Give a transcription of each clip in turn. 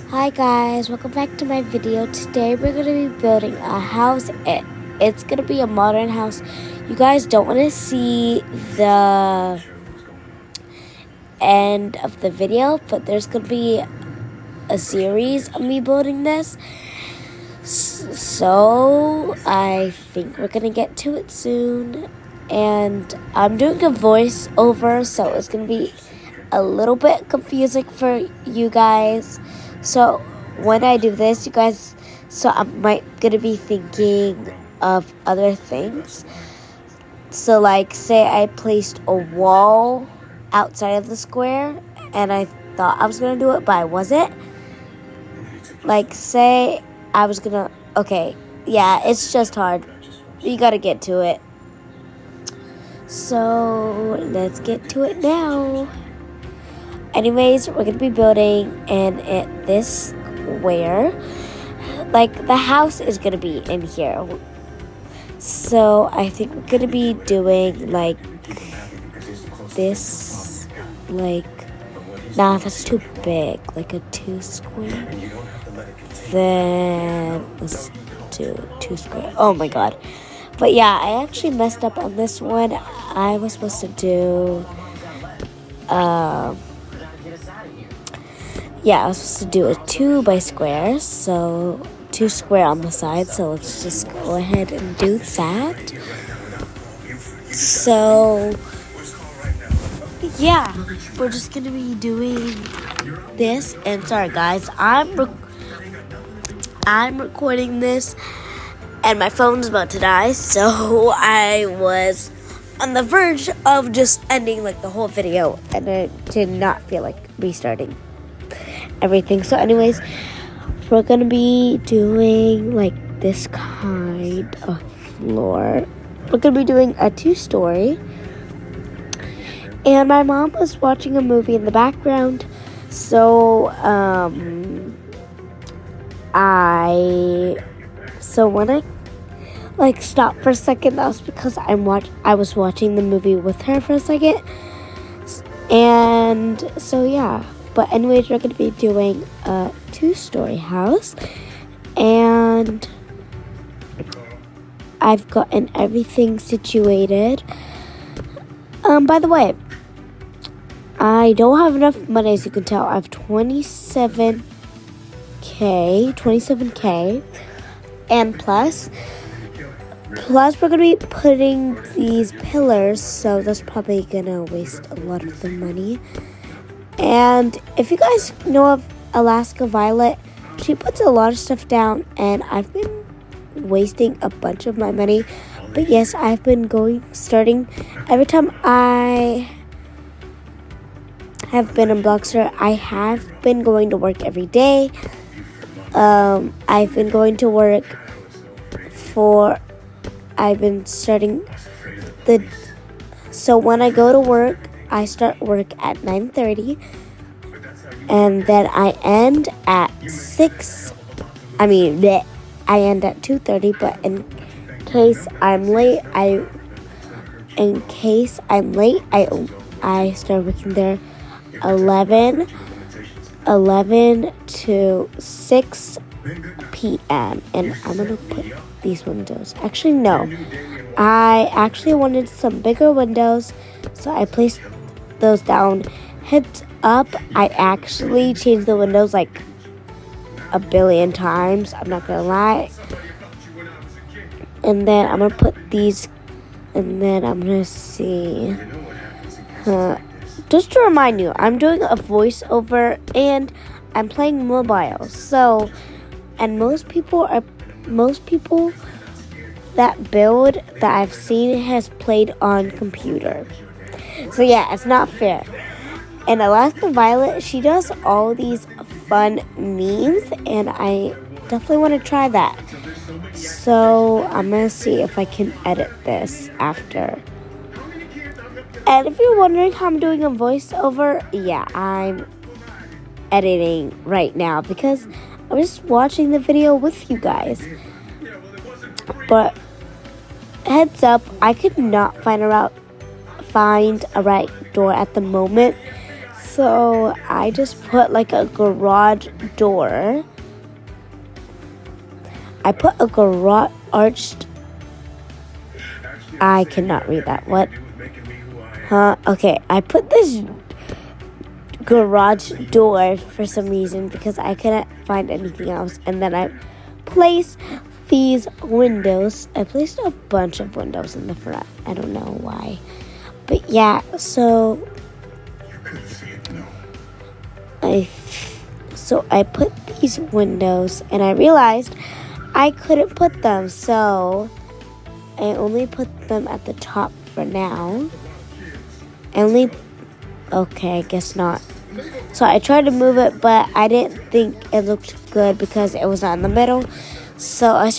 Hi guys, welcome back to my video. Today we're going to be building a house. It's going to be a modern house. You guys don't want to see the end of the video, but there's going to be a series of me building this. So I think we're going to get to it soon. And I'm doing a voiceover, so it's going to be a little bit confusing for you guys. So when I do this, you guys, so I'm gonna be thinking of other things. So like, say I placed a wall outside of the square, and I thought I was gonna do it, but I wasn't. Like, say I was gonna, okay, yeah, it's just hard. You gotta get to it. So let's get to it now. Anyways, we're gonna be building in this square. Like, the house is gonna be in here. So I think we're gonna be doing like this. Like, nah, that's too big. Like a 2 square. Then let's do 2 square. Oh my god. But yeah, I actually messed up on this one. I was supposed to do I was supposed to do a 2 by square, so 2 square on the side, so let's just go ahead and do that. So, yeah, we're just gonna be doing this, and sorry guys, I'm recording this, and my phone's about to die, so I was on the verge of just ending like the whole video, and I did not feel like restarting everything. So anyways, we're gonna be doing like this kind of floor. We're gonna be doing a 2-story, and my mom was watching a movie in the background, so when I like stopped for a second, that was because I was watching the movie with her for a second, and so yeah. But anyways, we're going to be doing a 2-story house, and I've gotten everything situated. By the way, I don't have enough money, as you can tell. I have 27K, and plus we're going to be putting these pillars, so that's probably going to waste a lot of the money. And if you guys know of Alaska Violet, she puts a lot of stuff down, and I've been wasting a bunch of my money. But yes, I've been starting every time I have been in Blockster, I have been going to work every day. I've been going to work so when I go to work, I start work at 9:30, and then I end at 6. I end at 2:30. But in case I'm late, I start working there 11 to 6 p.m. And I'm gonna put these windows. Actually, no. I actually wanted some bigger windows, so I placed those down. Heads up, I actually changed the windows like a billion times, I'm not gonna lie. And then I'm gonna put these, and then I'm gonna see. Just to remind you, I'm doing a voiceover and I'm playing mobile. So, and most people that build that I've seen has played on computer. So yeah, it's not fair. And Alaska Violet, she does all these fun memes, and I definitely want to try that. So I'm going to see if I can edit this after. And if you're wondering how I'm doing a voiceover, yeah, I'm editing right now because I'm just watching the video with you guys. But heads up, I could not find a right door at the moment. So I just put like a garage door. I put a garage arched. I cannot read that. What? Huh? Okay, I put this garage door for some reason because I couldn't find anything else. And then I placed these windows. I placed a bunch of windows in the front. I don't know why. But yeah, so I put these windows and I realized I couldn't put them, so I only put them at the top for now. Okay, I guess not. So I tried to move it, but I didn't think it looked good because it was not in the middle. So I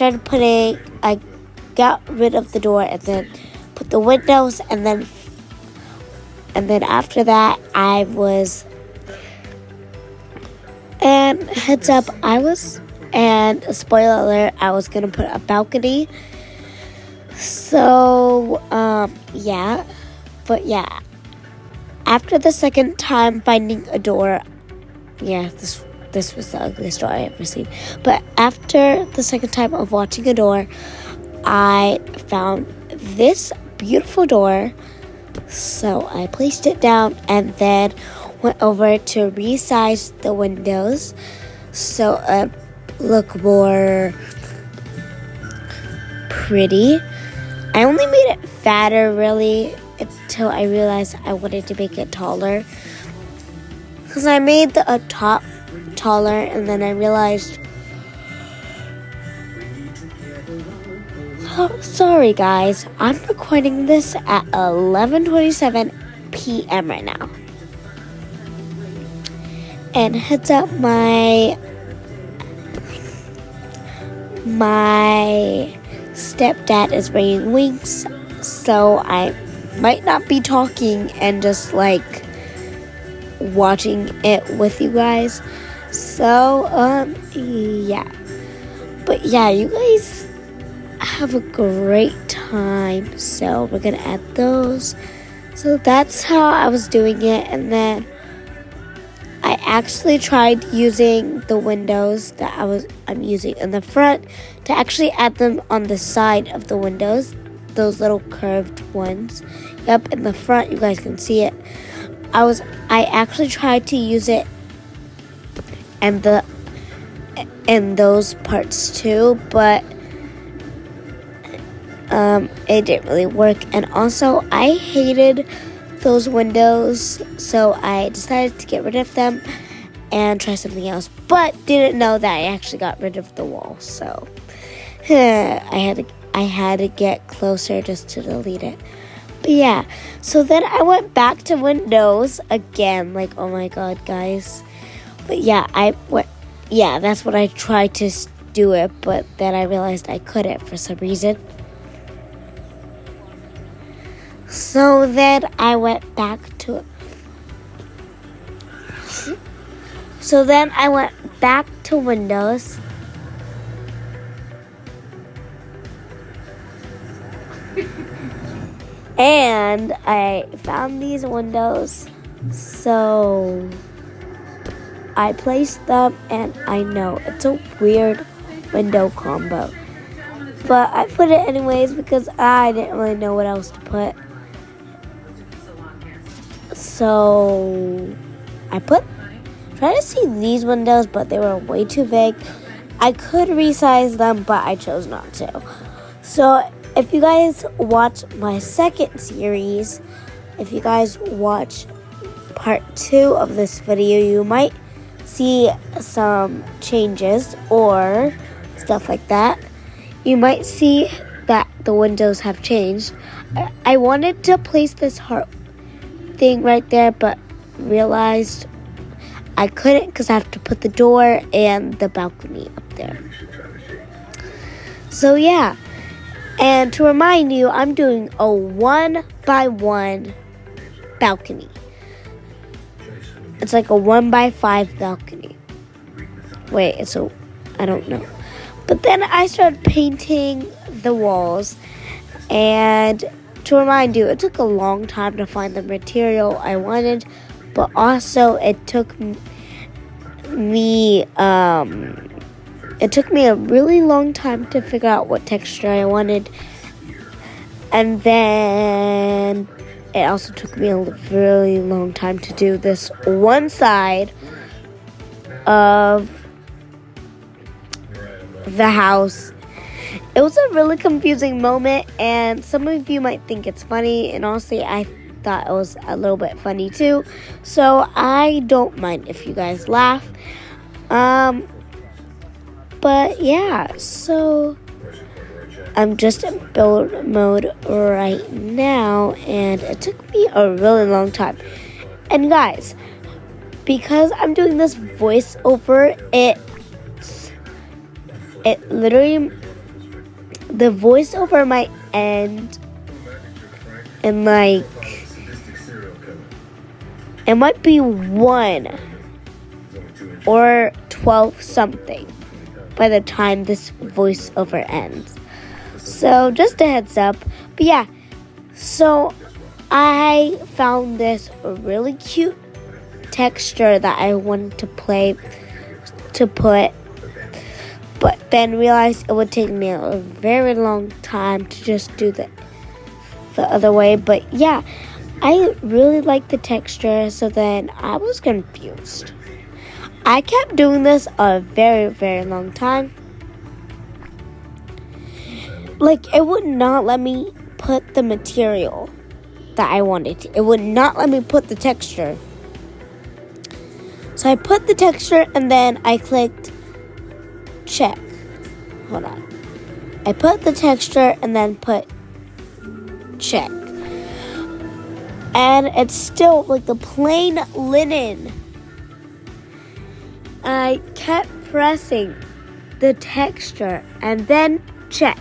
got rid of the door and then put the windows, and then after that and heads up, and spoiler alert, I was gonna put a balcony. So, yeah. But yeah. After the second time finding a door, yeah, this was the ugliest door I ever seen. But after the second time of watching a door, I found this beautiful door. So I placed it down and then went over to resize the windows so it look more pretty. I only made it fatter really until I realized I wanted to make it taller. Because I made the top taller and then I realized... Oh, sorry guys, I'm recording this at 11:27 p.m. right now. And heads up, my stepdad is bringing wings, so I might not be talking and just like watching it with you guys. So yeah, but yeah, you guys have a great time. So we're gonna add those. So that's how I was doing it, and then I actually tried using the windows that I'm using in the front to actually add them on the side of the windows, those little curved ones. Yep, in the front, you guys can see it. I actually tried to use it in those parts too, but it didn't really work. And also, I hated those windows, so I decided to get rid of them and try something else, but didn't know that I actually got rid of the wall. So I had to get closer just to delete it. But yeah, so then I went back to windows again. Like, oh my god, guys. But yeah, that's what I tried to do it, but then I realized I couldn't for some reason. So then I went back to windows. And I found these windows. So I placed them, and I know it's a weird window combo, but I put it anyways because I didn't really know what else to put. So I tried to see these windows, but they were way too big. I could resize them, but I chose not to. So if you guys watch my second series, if you guys watch part 2 of this video, you might see some changes or stuff like that. You might see that the windows have changed. I wanted to place this heart thing right there, but realized I couldn't because I have to put the door and the balcony up there. So yeah, and to remind you, I'm doing a 1x1 balcony. It's like a 1x5 balcony. Wait, I don't know. But then I started painting the walls, and to remind you, it took a long time to find the material I wanted, but also it took me a really long time to figure out what texture I wanted, and then it also took me a really long time to do this one side of the house. It was a really confusing moment, and some of you might think it's funny, and honestly I thought it was a little bit funny too, so I don't mind if you guys laugh. But yeah, so I'm just in build mode right now, and it took me a really long time. And guys, because I'm doing this voiceover, it literally, the voiceover might end in like, it might be 1 or 12 something by the time this voiceover ends. So just a heads up. But yeah, so I found this really cute texture that I wanted to put, but then realized it would take me a very long time to just do the other way. But yeah, I really like the texture, so then I was confused. I kept doing this a very, very long time. Like, it would not let me put the material that I wanted. It would not let me put the texture. So I put the texture, and then I clicked check. Hold on. I put the texture and then put check. And it's still like the plain linen. I kept pressing the texture and then check.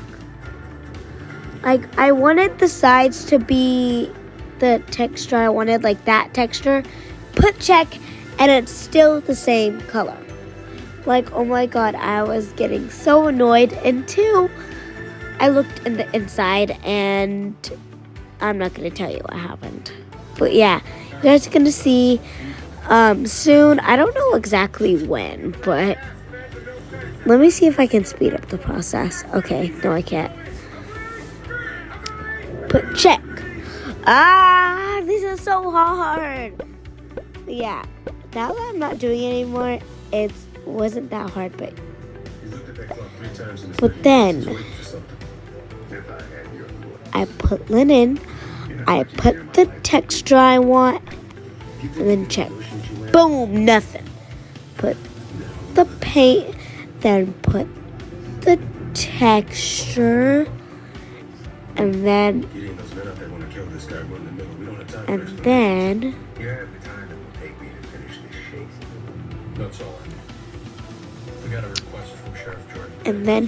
Like, I wanted the sides to be the texture I wanted, like that texture. Put check, and it's still the same color. Like, oh my god, I was getting so annoyed until I looked in the inside, and I'm not going to tell you what happened. But yeah, you guys are going to see soon. I don't know exactly when, but let me see if I can speed up the process. Okay, no I can't. Put check. This is so hard. Yeah, now that I'm not doing it anymore, it wasn't that hard, but then I put linen, I put the texture I want, and then check. Boom, nothing. Put the paint, then put the texture, and then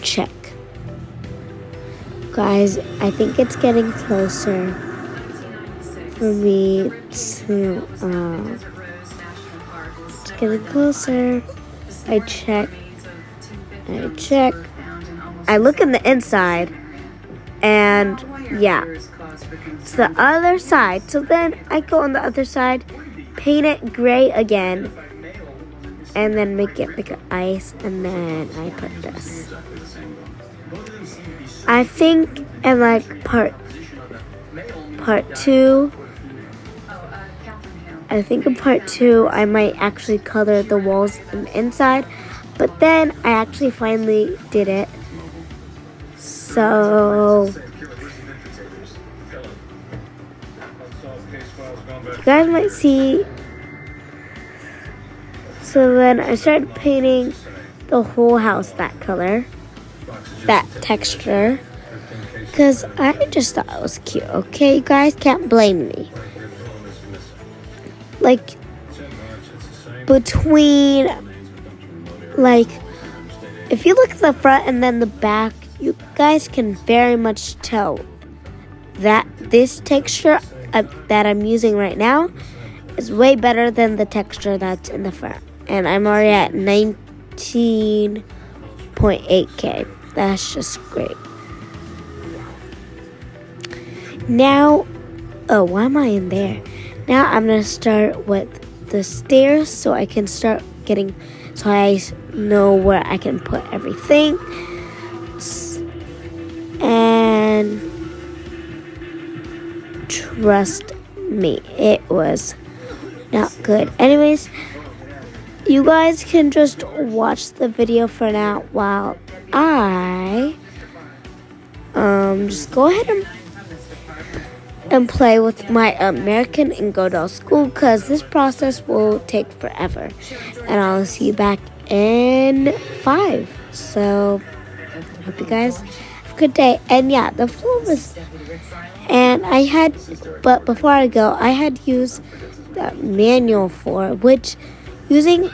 check. Guys, I think it's getting closer for me to, it's getting closer. I check. I look in the inside, and yeah, it's the other side. So then I go on the other side, paint it gray again, and then make it like an ice, and then I put this. I think in like part 2, I might actually color the walls on the inside, but then I actually finally did it. So you guys might see. So then I started painting the whole house that color, that texture, because I just thought it was cute. Okay, you guys can't blame me. Like, between, like, if you look at the front and then the back, you guys can very much tell that this texture that I'm using right now is way better than the texture that's in the front. And I'm already at 19.8K. That's just great. Now, why am I in there? Now I'm going to start with the stairs so I can start getting, so I know where I can put everything. And trust me, it was not good. Anyways, you guys can just watch the video for now while I just go ahead and play with my American Ingo doll school, because this process will take forever. And I'll see you back in 5. So, hope you guys have a good day. And yeah, the floor was, and but before I go, I had used the manual floor, which using,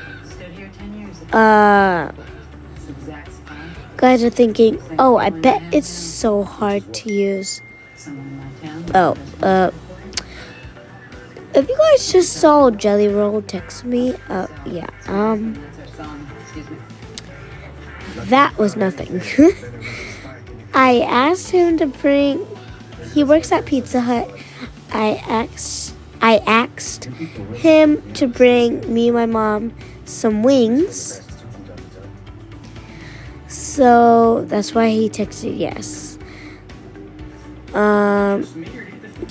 guys are thinking, oh, I bet it's so hard to use. Oh, if you guys just saw Jelly Roll text me, yeah, that was nothing. I asked him to bring, he works at Pizza Hut. I asked him to bring me and my mom some wings. So that's why he texted yes.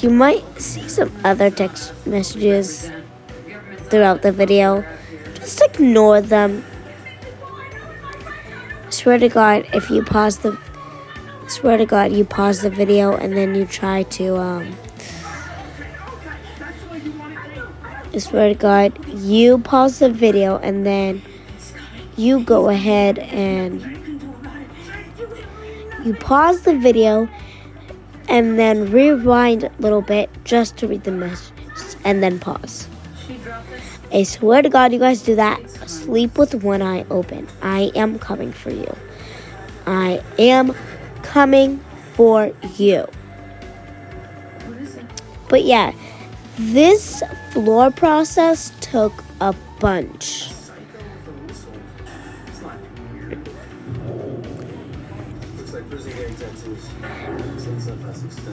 You might see some other text messages throughout the video. Just ignore them. Swear to God, if you pause the, you pause the video and then you try to, I swear to God, you pause the video and then you go ahead and you pause the video and then rewind a little bit just to read the message and then pause. I swear to God, you guys do that. Sleep with one eye open. I am coming for you. I am coming for you. But yeah, this floor process took a bunch.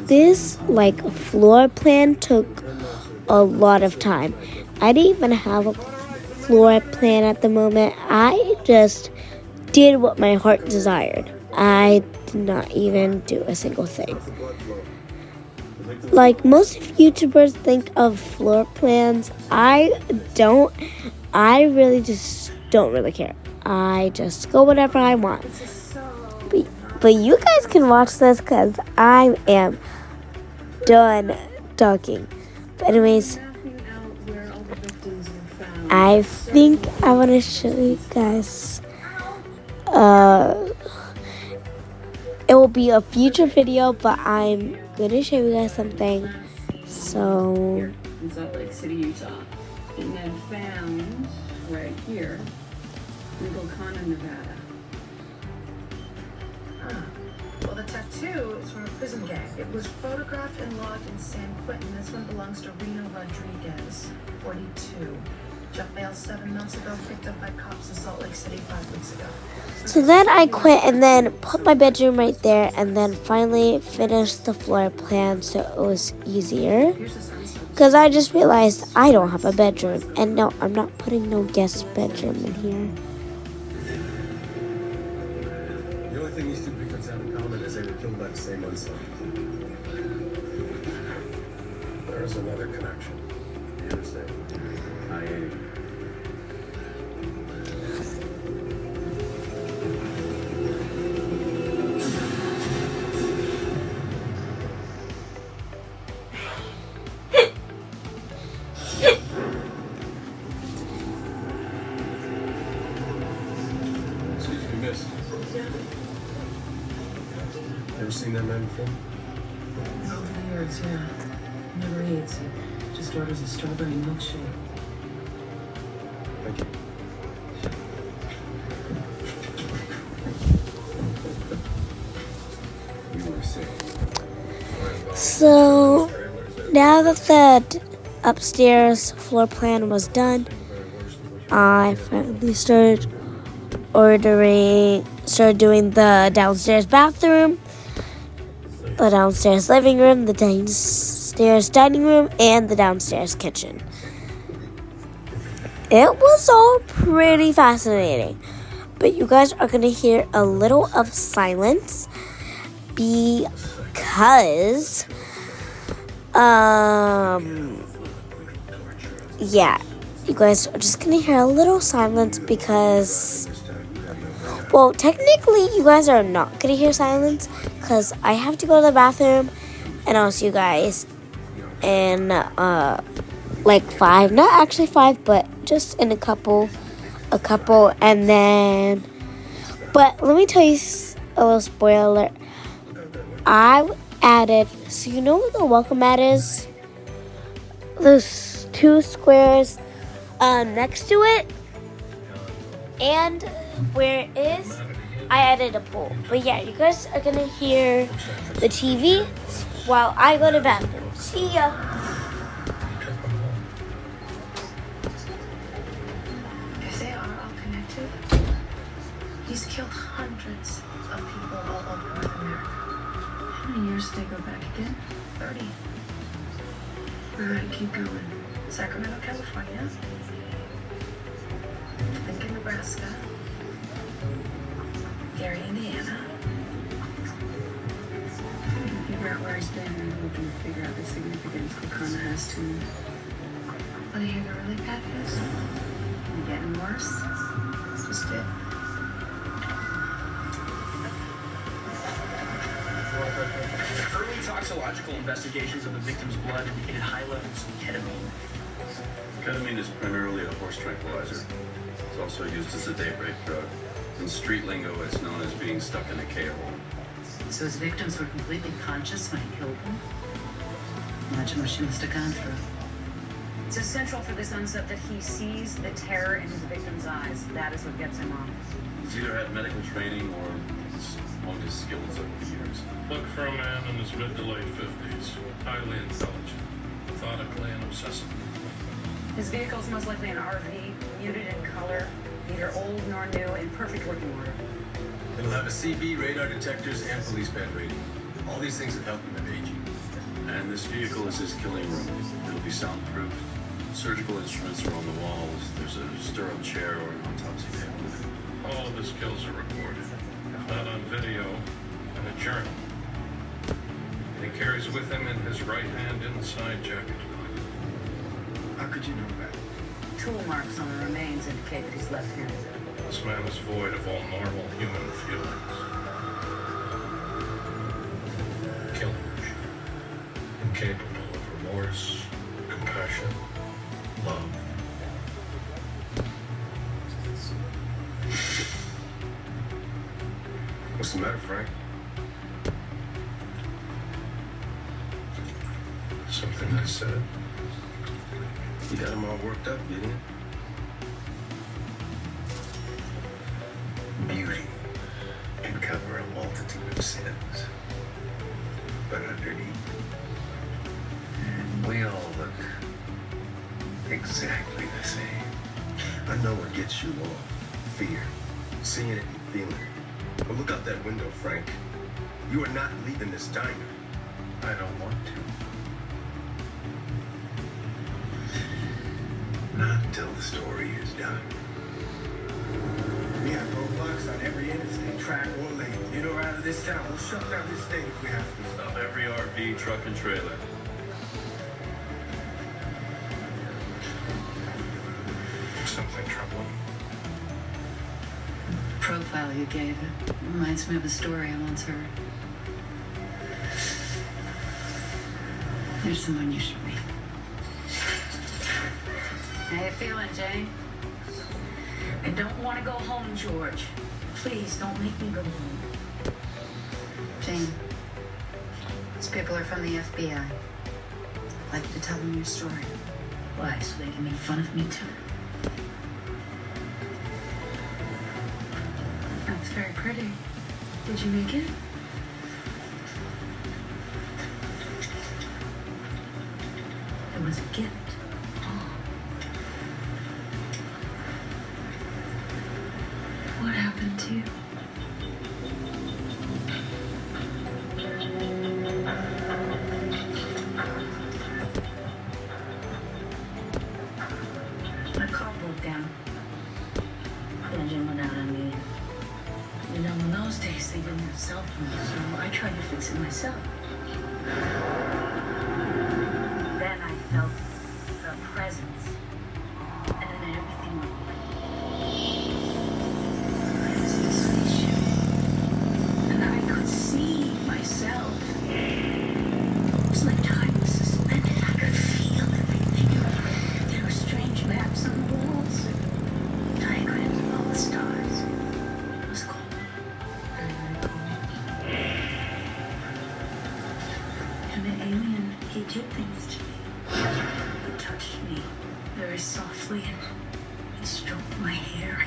This floor plan took a lot of time. I didn't even have a floor plan at the moment. I just did what my heart desired. I did not even do a single thing. Like most of YouTubers think of floor plans, I really just don't really care. I just go whatever I want. But you guys can watch this because I am done talking. But anyways, I think I want to show you guys. It will be a future video, but I'm going to show you guys something. So, in Salt Lake City, Utah, and then found right here in Golconda, Nevada. Well, the tattoo is from a prison gang. It was photographed and logged in San Quentin. This one belongs to Reno Rodriguez, 42. Jumped bail 7 months ago, picked up by cops in Salt Lake City 5 weeks ago. So then I quit and then put my bedroom right there and then finally finished the floor plan so it was easier. Because I just realized I don't have a bedroom. And no, I'm not putting no guest bedroom in here. The only thing these two Bigfoots have in common is they were killed by the same unsung. There is another connection. The interstate. I-80. Excuse me, miss. Ever seen that man before? Over the years, yeah. Never eats. Just orders a strawberry milkshake. Thank you. You were saying. So now that the upstairs floor plan was done, I finally started doing the downstairs bathroom, the downstairs living room, the downstairs dining room, and the downstairs kitchen. it was all pretty fascinating. But you guys are going to hear a little of silence because, yeah, you guys are just going to hear a little silence because, well, technically you guys are not going to hear silence because I have to go to the bathroom, and I'll see you guys in, like 5, not actually 5, but just in a couple, and then, but let me tell you a little spoiler. I added, so you know what the welcome mat is? Those 2 squares next to it, and where it is, I added a bowl. But yeah, you guys are gonna hear the TV while I go to the bathroom. See ya. If they are all connected, he's killed hundreds of people all over North America. How many years did they go back again? 30. All right, keep going. Sacramento, California. Lincoln, Nebraska. Gary, Indiana. Figure out where he's been and we can figure out the significance Kokana has to him. Want to hear the really bad news? You getting worse? Just it. Early toxicological investigations of the victim's blood indicated high levels of ketamine. Ketamine is primarily a horse tranquilizer. It's also used as a daybreak drug. In street lingo, it's known as being stuck in a K-hole. So his victims were completely conscious when he killed them? Imagine what she must have gone through. It's essential for this unset that he sees the terror in his victim's eyes. That is what gets him off. He's either had medical training or it's honed his skills over the years. Look for a man in his mid to late 50s, highly intelligent, methodically and obsessive. His vehicle is most likely an RV, muted in color, neither old nor new, in perfect working order. It'll have a CB, radar detectors, and police band rating. All these things have helped him evade you. And this vehicle is his killing room. It'll be soundproof. Surgical instruments are on the walls. There's a stirrup chair or an autopsy table. All of his kills are recorded, if not on video, in a journal. And he carries with him in his right hand inside jacket. How could you know that? Tool marks on the remains indicate that he's left-handed. This man is void of all normal human feelings. Killer machine. Incapable of remorse, compassion, love. What's the matter, Frank? Something I said. You got him all worked up, didn't you? Beauty can cover a multitude of sins. But underneath, we all look exactly the same. I know what gets you off. Fear. Seeing it and feeling it. But look out that window, Frank. You are not leaving this diner. I don't want to. Not until the story is done. We have roadblocks on every interstate, track or lane. In or out of this town, we'll shut down this state if we have to. Stop every RV, truck, and trailer. Something troubling. The profile you gave it reminds me of a story I once heard. There's someone you should meet. How you feeling, Jane? I don't want to go home, George. Please don't make me go home. Jane, these people are from the FBI. I'd like you to tell them your story. Why, so they can make fun of me too? That's very pretty. Did you make it? It was a gift. What happened to you? My car broke So I tried to fix it myself. Then I felt the presence. And then everything went white. I was in a spaceship. And I could see myself. It was like time was suspended. I could feel everything. There were strange maps on the walls. Diagrams of all the stars. It was cold. Very, very cold. And the alien, he did things to me. He touched me very softly and he stroked my hair.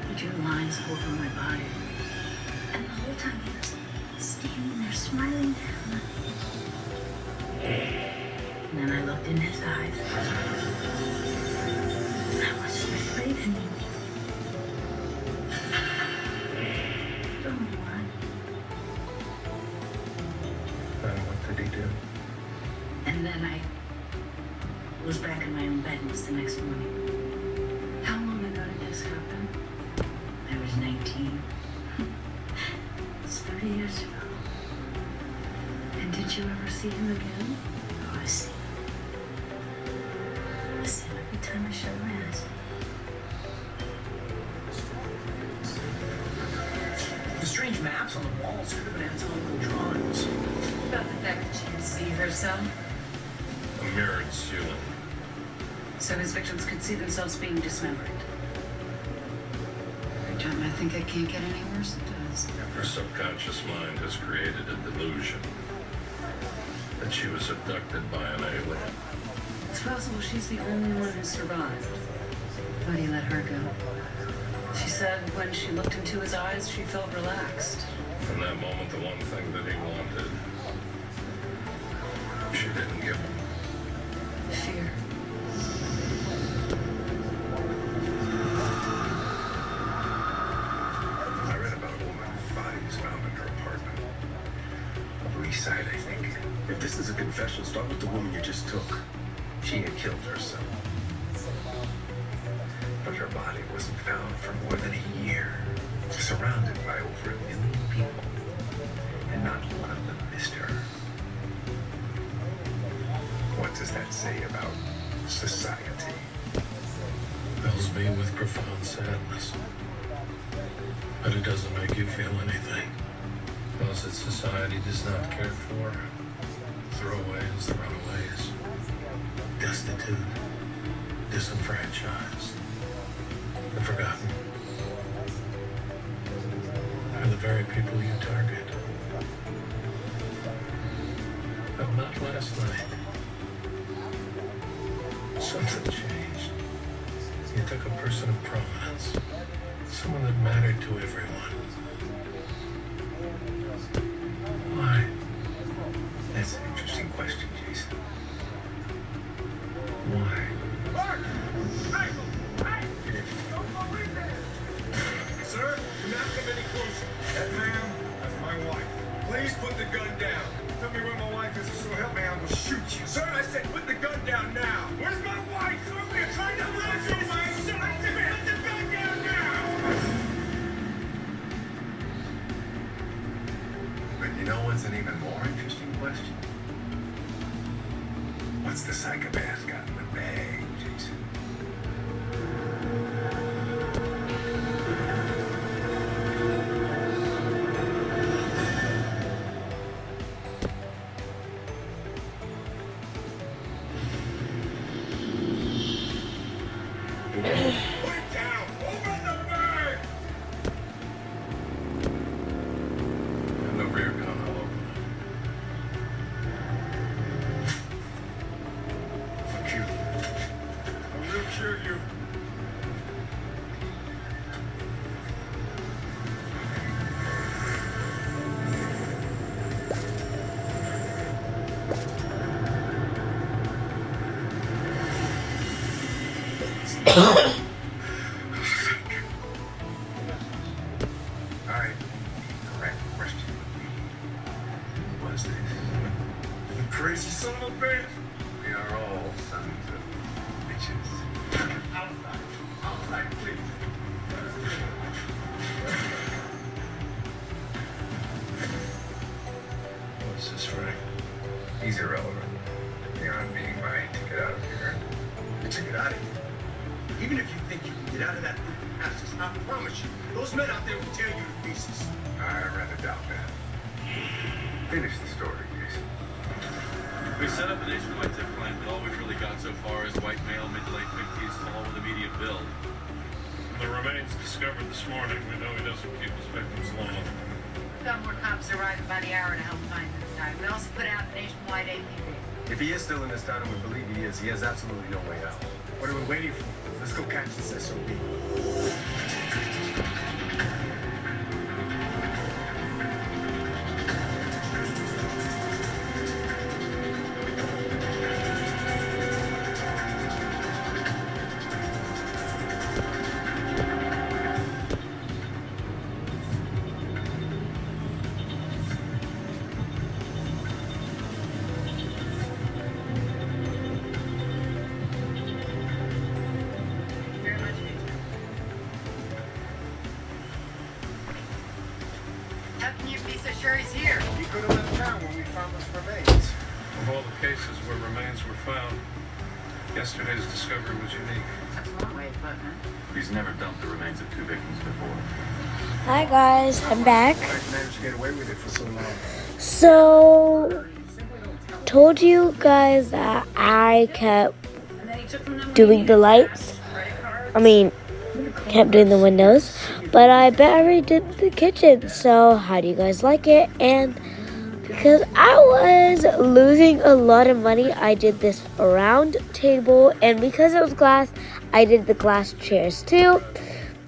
He drew lines over my body. And the whole time he was standing there smiling down at me. And then I looked in his eyes. I wasn't afraid anymore. Don't know why. And what did he do? And then I was back in my own bed. It was the next morning. How long ago did this happen? I was 19. It's 30 years ago. And did you ever see him again? Oh, I see. I see him every time I shut my eyes. The strange maps on the walls could have been anatomical drawings. About the fact that she could see herself. A mirrored ceiling. So his victims could see themselves being dismembered. Every time I think it can't get any worse, it does. Her subconscious mind has created a delusion that she was abducted by an alien. It's possible she's the only one who survived. Why do you let her go? She said when she looked into his eyes, she felt relaxed. From that moment, the one thing that he wanted, she didn't give him. Fear. I read about a woman whose body was found in her apartment. Upper East Side, I think. If this is a confession, start with the woman you just took. She had killed herself. But her body wasn't found for more than a year. Surrounded by over 1 million people. And not one of them missed her. What does that say about society? Fills me with profound sadness. But it doesn't make you feel anything. Because that society does not care for throwaways, runaways, destitute, disenfranchised, the forgotten. Are the very people you target. But not last night. Something changed. You took a person of prominence, someone that mattered to everyone. Why? That's an interesting question, Jason. Why? Sir, do not come any closer. That man, that's my wife. Please put the gun down. Tell me where my wife is, so help me, I will shoot you. Sir, I said put the gun down now. Where's my wife? Sir, we're trying to run you, man. Sir, I said put the gun down now. But you know what's an even more interesting question? What's the psychopath got in the bag, Jason? Put it down. Open the bag. And the rear gun all over. Fuck you. I will kill you. All right. The correct question would be, who was this? You crazy son of a bitch. We are all sons of bitches. Outside, please. He's irrelevant. Beyond being my ticket out of here. The ticket out of here. Even if you think you can get out of that group of passes, I promise you, those men out there will tear you to pieces. I rather doubt that. Finish the story, Jason. We set up a nationwide tip line, but all we've really got so far is white male, mid-to-late 50s, all with immediate build. The remains discovered this morning. We know he doesn't keep his victims long. We've got more cops arriving by the hour to help find this guy. We also put out nationwide APB. If he is still in this town, and we believe he is, he has absolutely no way out. What are we waiting for? Let's go catch this SOB. Very much, Major. How can you be so sure he's here? He could have left town when we found those remains. Of all the cases where remains were found, yesterday's discovery was unique. That's a long way of putting it. He's never dumped the remains of 2 victims before. Hi guys, I'm back. I managed to get away with it for so long. So, told you guys that I kept And then he took from them doing the lights. I mean, kept doing the windows. But I bet I already did the kitchen. So, how do you guys like it? And because I was losing a lot of money, I did this round table. And because it was glass, I did the glass chairs too.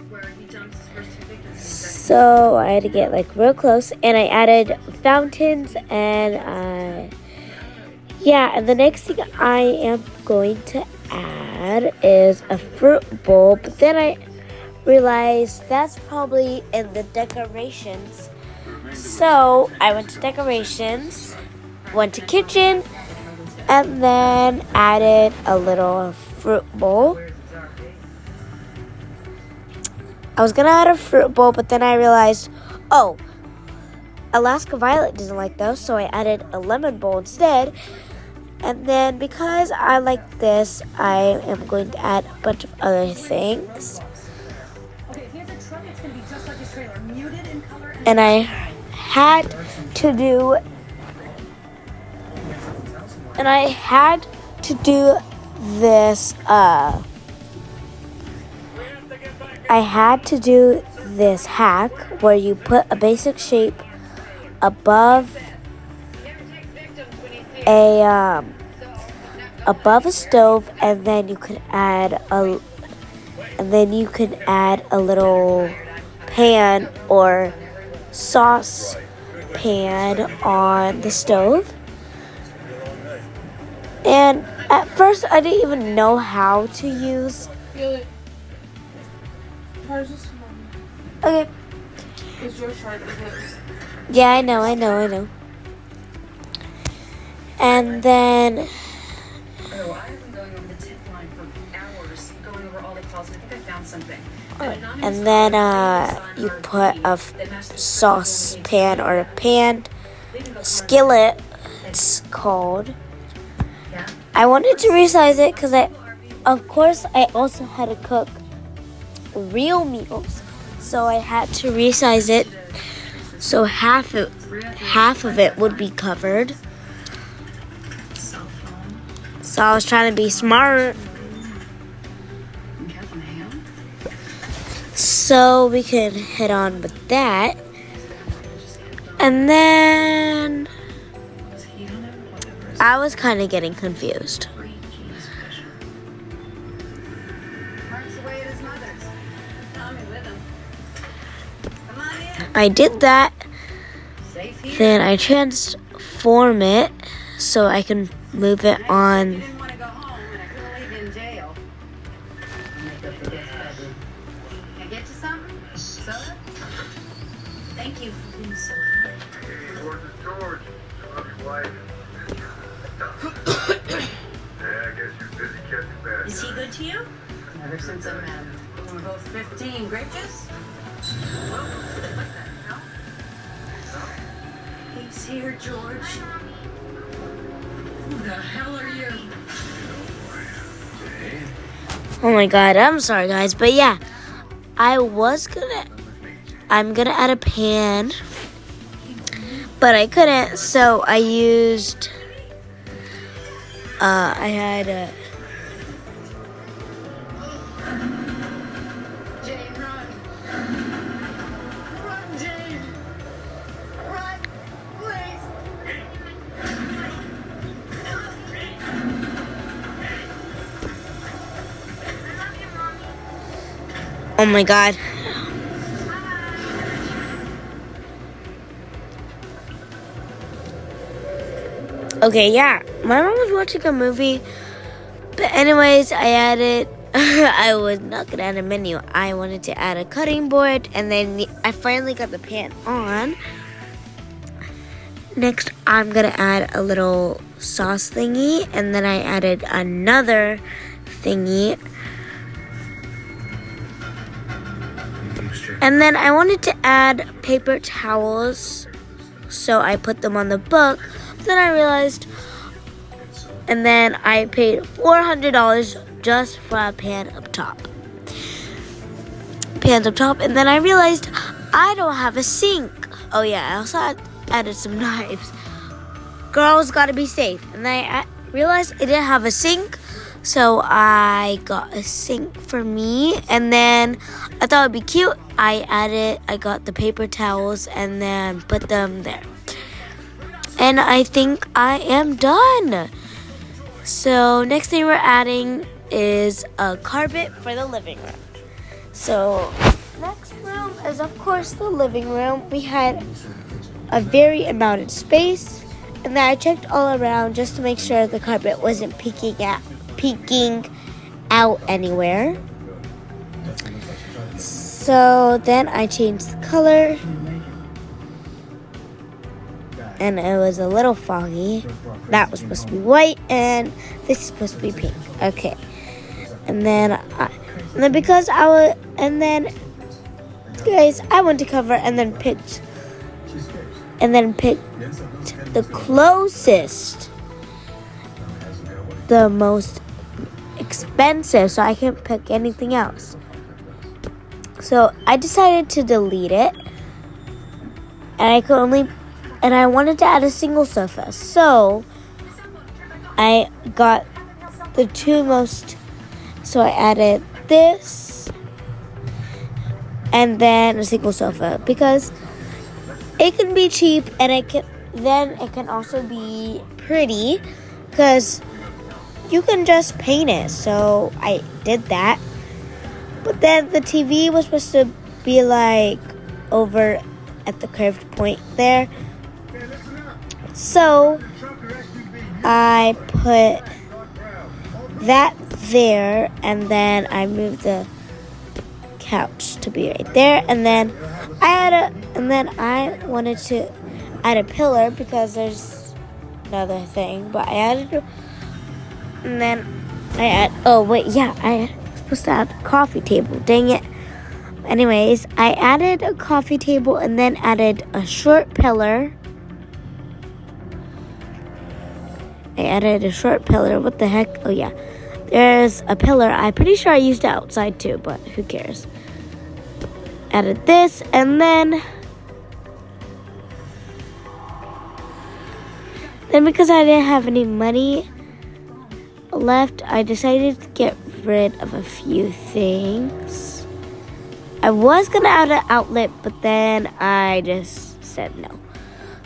where he dumps his first 2 victims. So I had to get like real close, and I added fountains, and yeah, and the next thing I am going to add is a fruit bowl, but then I realized that's probably in the decorations. So I went to decorations, went to kitchen, and then added a little fruit bowl. I was gonna add a fruit bowl, but then I realized, oh, Alaska Violet doesn't like those, so I added a lemon bowl instead. And then because I like this, I am going to add a bunch of other things. Okay, here's a truck that's gonna be just like his trailer, muted in color And I had to do this, I had to do this hack where you put a basic shape above a stove, and then you could add a little pan or sauce pan on the stove. And at first I didn't even know how to use. Okay. It's your chart. Yeah, I know. And then Oh, I've been going over the tip line for hours, going over all the calls, and I think I found something. and then you put a saucepan or a pan, skillet it's called. I wanted to resize it because I also had to cook real meals, so I had to resize it so half of it would be covered. So I was trying to be smart, so we can head on with that. And then I was kind of getting confused. I did that, then I transform it so I can move it on. Thank you for being so George, George, wife. Yeah, I guess you're busy catching bad. Is he good to you? Ever since I met him. When we were both 15. Grape juice? He's here, George. the hell are you? Oh my god, I'm sorry guys, but yeah, I'm gonna add a pan, but I couldn't, so I used, I had Jane, run. Run, Jane. Run, please. oh my god. Okay, yeah, my mom was watching a movie, but anyways, I added, I was not gonna add a menu. I wanted to add a cutting board, and then I finally got the pan on. Next, I'm gonna add a little sauce thingy, and then I added another thingy. And then I wanted to add paper towels, so I put them on the book. But then I realized, and then I paid $400 just for a pan up top. Pans up top, and then I realized I don't have a sink. Oh yeah, I also added some knives. Girls gotta be safe. And then I realized I didn't have a sink, so I got a sink for me. And then I thought it'd be cute. I got the paper towels and then put them there. And I think I am done. So next thing we're adding is a carpet for the living room. So next room is of course the living room. We had a very amount of space, and then I checked all around just to make sure the carpet wasn't peeking out anywhere. So then I changed the color, and it was a little foggy. That was supposed to be white, and this is supposed to be pink. Okay, and then guys, I went to cover and then picked the closest, the most expensive, so I can't pick anything else. So I decided to delete it, and I wanted to add a single sofa. So I got the two most, so I added this and then a single sofa because it can be cheap, and it can also be pretty because you can just paint it. So I did that. But then the TV was supposed to be like over at the curved point there. So I put that there, and then I moved the couch to be right there, and then I wanted to add a pillar because there's another thing, but I added, and then I was supposed to add a coffee table, dang it. Anyways, I added a coffee table and then added a short pillar. What the heck? Oh yeah, there's a pillar. I'm pretty sure I used it outside too, but who cares? Added this, and then because I didn't have any money left, I decided to get rid of a few things. I was gonna add an outlet, but then I just said no.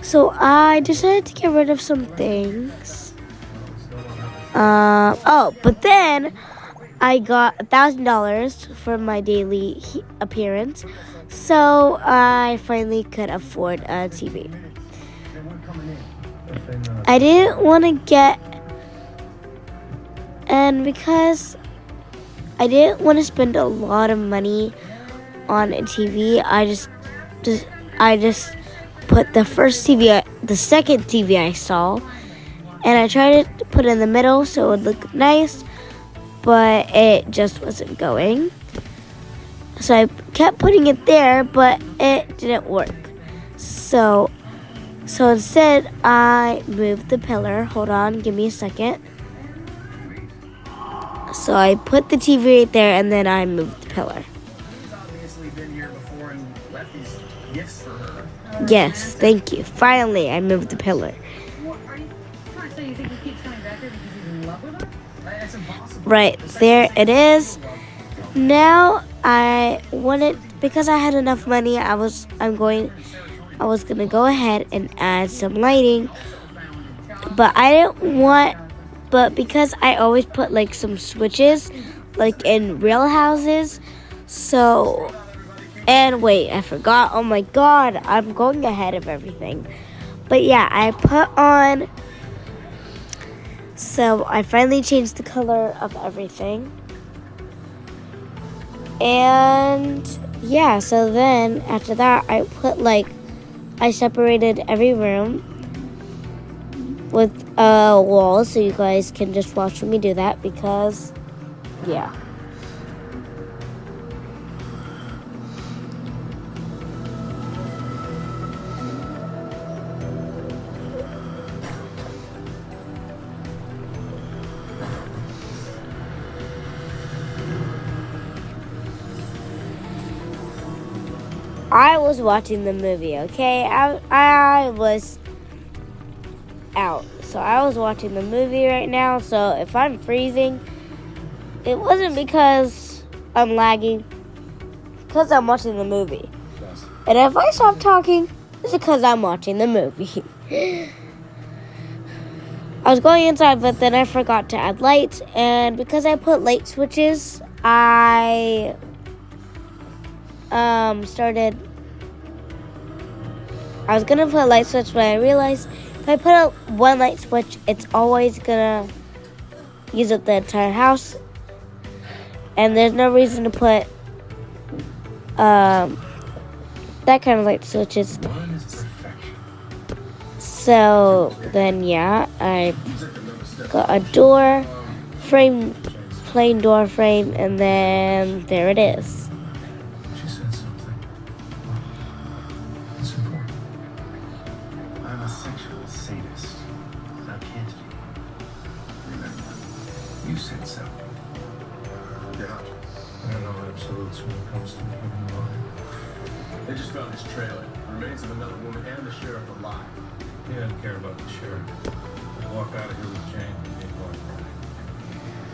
So I decided to get rid of some things. But then I got $1,000 for my daily appearance, so I finally could afford a TV. I didn't want to get, and because I didn't want to spend a lot of money on a TV, I just put the second TV I saw, and I tried to put it in the middle so it would look nice, but it just wasn't going. So I kept putting it there, but it didn't work. So So instead, I moved the pillar. Hold on, give me a second. So I put the TV right there, and then I moved the pillar. He's obviously been here before and left these gifts for her. Yes, thank you. Finally, I moved the pillar. What, are you trying to say you think he keeps coming back here because he's in love with her? That's impossible. Right there it is. Now I wanted, because I had enough money, I was gonna go ahead and add some lighting, but I didn't want. But because I always put like some switches, like in real houses, so. And wait, I forgot. Oh my god, I'm going ahead of everything. But yeah, I put on. So I finally changed the color of everything. And yeah, so then after that, I separated every room with a wall so you guys can just watch me do that because, yeah. I was watching the movie, okay? I was out. So I was watching the movie right now. So if I'm freezing, it wasn't because I'm lagging. Because I'm watching the movie. And if I stop talking, it's because I'm watching the movie. I was going inside, but then I forgot to add lights. And because I put light switches, I I was gonna put a light switch, but I realized if I put out one light switch, it's always gonna use up the entire house, and there's no reason to put that kind of light switches. So then, yeah, I got a door frame, plain door frame, and then there it is. She said something. It's important. I'm a sexual sadist. I can't be. Remember, you said so. Yeah. I don't know absolutes when it comes to the human body. They just found his trailer. Remains of another woman and the sheriff alive. He doesn't care about the sheriff. He'll walk out of here with Jane and he'll walk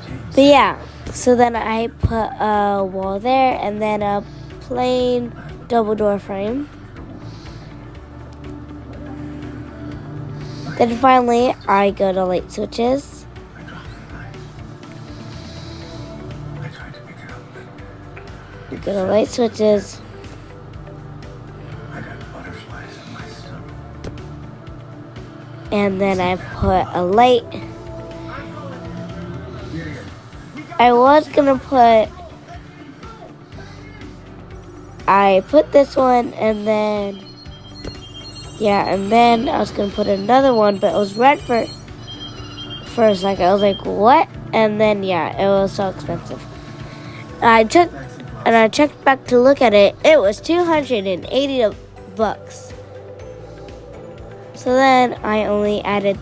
right. But yeah, so then I put a wall there and then a plain double door frame. Then finally, I go to light switches. I dropped the knife. I tried to pick it up, but Go to light switches. I got butterflies in my stomach. And then I put a light. I put this one and then, yeah, and then I was going to put another one, but it was red for a second. I was like, what? And then, yeah, it was so expensive. I checked back to look at it. It was $280. So then I only added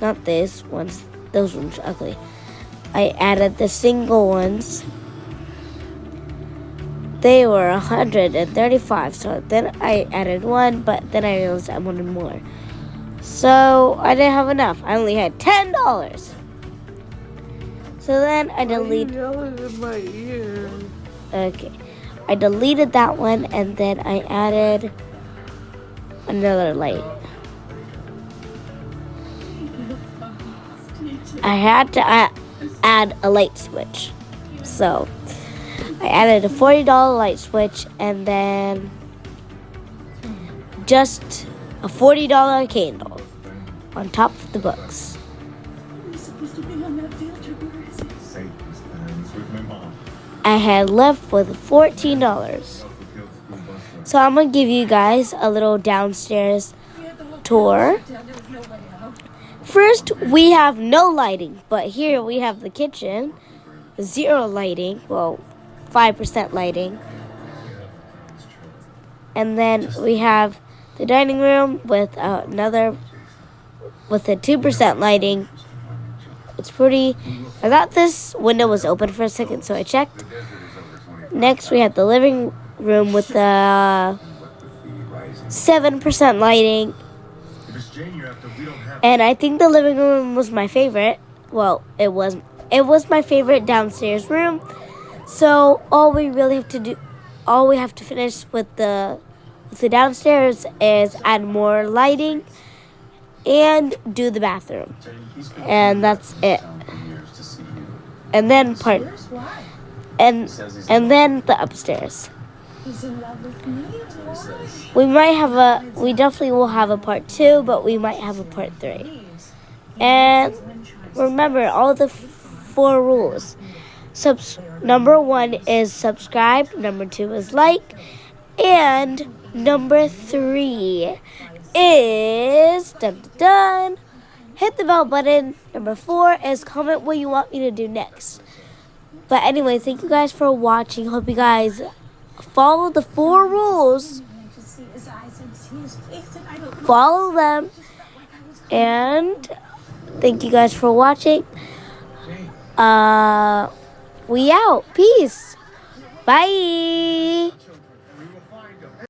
not this ones, those ones are ugly. I added the single ones. They were $135, so then I added one, but then I realized I wanted more. So I didn't have enough. I only had $10. So then I deleted. Yelling in my ear. Okay, I deleted that one, and then I added another light. I had to add a light switch, so I added a $40 light switch and then just a $40 candle on top of the books. He's supposed to be on that field trip. Where is he? He's with my mom. I had left with $14. So I'm going to give you guys a little downstairs tour. First, we have no lighting, but here we have the kitchen. 0 lighting, well, 5% lighting. And then we have the dining room with a 2% lighting. It's pretty. I thought this window was open for a second, so I checked. Next, we have the living room with the 7% lighting. And I think the living room was my favorite. Well, it was my favorite downstairs room. So all we have to finish with the downstairs is add more lighting and do the bathroom. And that's it. And then and then the upstairs. We definitely will have a part 2, but we might have a part 3. And remember all the 4 rules. Number 1 is subscribe, number 2 is like, and number 3 is hit the bell button. Number 4 is comment what you want me to do next. But anyway, thank you guys for watching. Hope you guys follow the 4 rules. Follow them. And thank you guys for watching. We out. Peace. Bye.